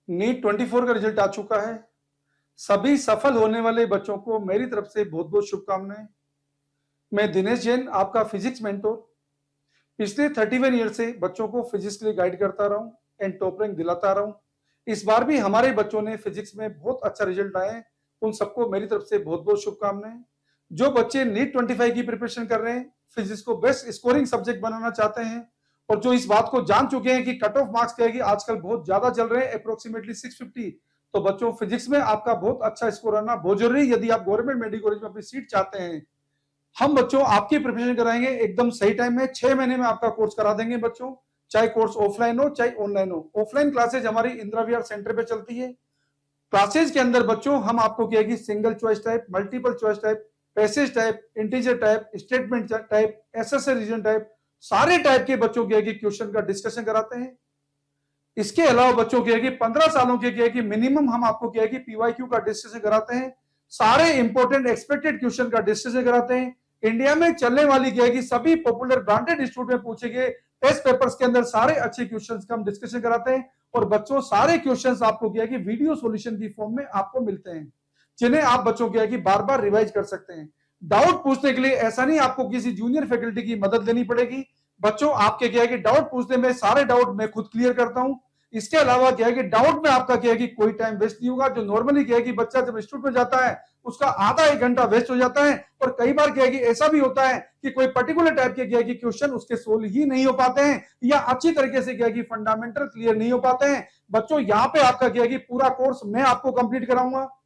NEET 24 का result आ चुका है। सभी सफल होने वाले बच्चों को मेरी तरफ से बहुत-बहुत शुभकामनाएं। मैं दिनेश जैन, आपका फिजिक्स मेंटर, पिछले 31 ईयर से बच्चों को फिजिक्स के लिए गाइड करता रहा हूं एंड टॉप रैंक दिलाता रहा हूं। इस बार भी हमारे बच्चों ने फिजिक्स में बहुत अच्छा रिजल्ट लाए हैं। उन सबको मेरी तरफ से बहुत-बहुत शुभकामनाएं। जो बच्चे नीट 25 की प्रिपरेशन कर रहे हैं, फिजिक्स को बेस्ट स्कोरिंग सब्जेक्ट बनाना चाहते हैं और जो इस बात को जान चुके हैं कि कट ऑफ मार्क्स क्या है कि आजकल बहुत ज्यादा चल रहे हैं, अप्रोक्सीमेटली 650, तो बच्चों फिजिक्स में आपका बहुत अच्छा स्कोर आना बहुत जरूरी है। यदि आप गवर्नमेंट मेडिकल कॉलेज में अपनी सीट चाहते हैं, हम बच्चों आपकी प्रिपरेशन कराएंगे एकदम सही टाइम में। 6 महीने में आपका कोर्स करा देंगे बच्चों, चाहे कोर्स ऑफलाइन हो चाहे ऑनलाइन हो। ऑफलाइन क्लासेज हमारी इंदिरा विहार सेंटर पे चलती है। क्लासेज के अंदर बच्चों हम आपको क्या है कि single choice type, multiple choice type, passage type, integer type, statement type, एसएसए रीजन टाइप, सारे टाइप के बच्चों के क्वेश्चन का डिस्कशन कराते हैं। इसके अलावा बच्चों के 15 सालों के क्या है कि मिनिमम हम आपको क्या है कि पीवाईक्यू का डिस्कशन कराते हैं। सारे इंपॉर्टेंट एक्सपेक्टेड क्वेश्चन का डिस्कशन कराते हैं। इंडिया में चलने वाली क्या है कि सभी पॉपुलर ब्रांडेड इंस्टीट्यूट में पूछे गए टेस्ट पेपर्स के अंदर सारे अच्छे क्वेश्चंस का हम डिस्कशन कराते हैं और बच्चों सारे क्वेश्चंस आपको क्या है कि वीडियो सॉल्यूशन की फॉर्म में आपको मिलते हैं, जिन्हें आप बच्चों क्या है कि बार बार रिवाइज कर सकते हैं। डाउट पूछने के लिए ऐसा नहीं आपको किसी जूनियर फैकल्टी की मदद लेनी पड़ेगी। बच्चों आपके क्या है कि डाउट पूछने में सारे डाउट मैं खुद क्लियर करता हूं। इसके अलावा क्या है कि डाउट में आपका क्या है कि कोई टाइम वेस्ट नहीं होगा। जो नॉर्मली क्या है कि बच्चा जब इंस्टीट्यूट में जाता है उसका आधा 1 घंटा वेस्ट हो जाता है और कई बार क्या है कि ऐसा भी होता है कि कोई पर्टिकुलर टाइप के क्या है कि क्वेश्चन उसके सोल्व ही नहीं हो पाते हैं या अच्छी तरीके से क्या है कि फंडामेंटल क्लियर नहीं हो पाते हैं। बच्चों यहाँ पे आपका क्या है कि पूरा कोर्स मैं आपको कंप्लीट कराऊंगा।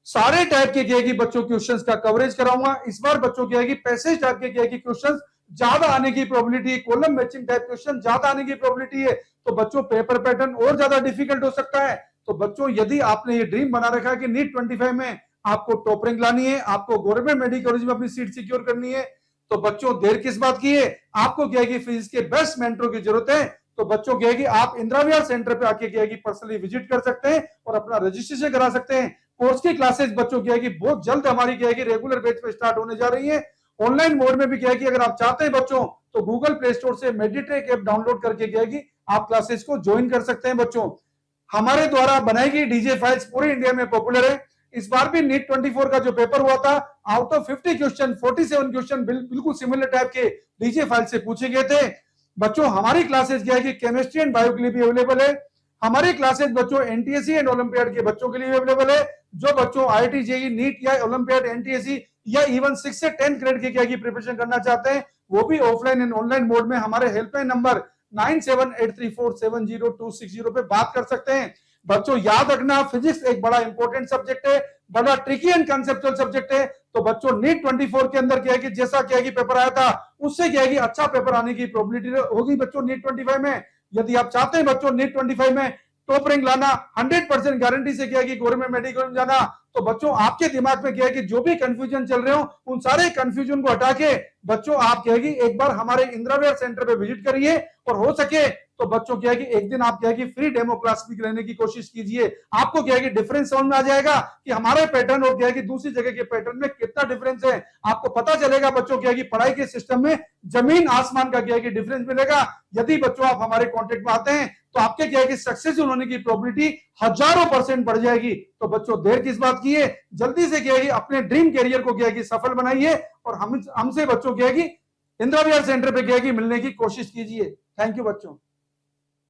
सारे टाइप के क्या है कि बच्चों क्वेश्चंस का कवरेज कराऊंगा। इस बार बच्चों क्या है कि पैसेज टाइप के क्या है कि क्वेश्चंस ज्यादा आने की प्रोबेबिलिटी है, कॉलम मैचिंग टाइप क्वेश्चन ज्यादा आने की प्रोबेबिलिटी है, तो बच्चों पेपर पैटर्न और ज्यादा डिफिकल्ट हो सकता है। तो बच्चों यदि आपने ये ड्रीम बना रखा है कि नीट 25 में आपको टॉप रैंक लानी है, आपको गवर्नमेंट मेडिकल कॉलेज में अपनी सीट सिक्योर करनी है, तो बच्चों देर किस बात की है। आपको क्या है कि फिजिक्स के बेस्ट मेंटरों की जरूरत है। तो बच्चों क्या है कि आप इंदिरा विहार सेंटर पे आके क्या है कि पर्सनली विजिट कर सकते हैं और अपना रजिस्ट्रेशन करा सकते हैं। कोर्स की क्लासेस बच्चों क्या है कि बहुत जल्द हमारी क्या है कि रेगुलर बैच पे स्टार्ट होने जा रही है। ऑनलाइन मोड में भी क्या है कि अगर आप चाहते हैं बच्चों, तो गूगल प्ले स्टोर से मेडिट्रेक ऐप डाउनलोड करके क्या है कि आप क्लासेस को ज्वाइन कर सकते हैं। बच्चों हमारे द्वारा बनाई गई डीजे फाइल्स पूरे इंडिया में पॉपुलर है। इस बार भी नीट 24 का जो पेपर हुआ था, आउट ऑफ 50 क्वेश्चन 47 क्वेश्चन बिल्कुल सिमिलर टाइप के डीजे फाइल से पूछे गए थे। बच्चों हमारी क्लासेस क्या है कि केमिस्ट्री एंड बायो के लिए भी अवेलेबल है। हमारी क्लासेस बच्चों एनटीएससी एंड ओलंपियाड के बच्चों के लिए अवेलेबल है। जो बच्चों आईआईटी जेईई नीट या ओलंपियाड एनटीएससी या इवन 6 से 10 ग्रेड के क्या की प्रिपरेशन करना चाहते हैं, वो भी ऑफलाइन एंड ऑनलाइन मोड में हमारे हेल्पलाइन नंबर 9783470260 पे बात कर सकते हैं। बच्चों याद रखना, फिजिक्स एक बड़ा इंपॉर्टेंट सब्जेक्ट है, बड़ा ट्रिकी एंड कंसेप्चुअल सब्जेक्ट है। तो बच्चों नीट 24 के अंदर क्या है कि जैसा क्या है कि पेपर आया था उससे क्या है कि अच्छा पेपर आने की प्रोबेबिलिटी होगी बच्चों नीट 25 में। यदि आप चाहते हैं बच्चों नीट 25 में टॉप रैंक लाना, 100% गारंटी से क्या है कि गवर्नमेंट मेडिकल में जाना, तो बच्चों आपके दिमाग में क्या है कि जो भी कंफ्यूजन चल रहे हो उन सारे कंफ्यूजन को हटा के बच्चों आप क्या है कि एक बार हमारे इंदिरा विहार सेंटर पे विजिट करिए और हो सके तो बच्चों क्या है कि एक दिन आप क्या है कि फ्री डेमो क्लास भी लेने की कोशिश कीजिए। आपको क्या है कि डिफरेंस समझ में आ जाएगा कि हमारे पैटर्न और क्या है कि दूसरी जगह के पैटर्न में कितना डिफरेंस है। आपको पता चलेगा बच्चों क्या है कि पढ़ाई के सिस्टम में जमीन आसमान का क्या है कि डिफरेंस मिलेगा। यदि बच्चों आप हमारे कॉन्टेक्ट में आते हैं तो आपके क्या है कि सक्सेसफुल होने की प्रोबेबिलिटी हजारों % बढ़ जाएगी। तो बच्चों देर किस बात की है, जल्दी से क्या है कि अपने ड्रीम कैरियर को क्या है कि सफल बनाइए और हमसे बच्चों क्या है कि इंदिरा विहार सेंटर पे क्या है कि मिलने की कोशिश कीजिए। थैंक यू बच्चों।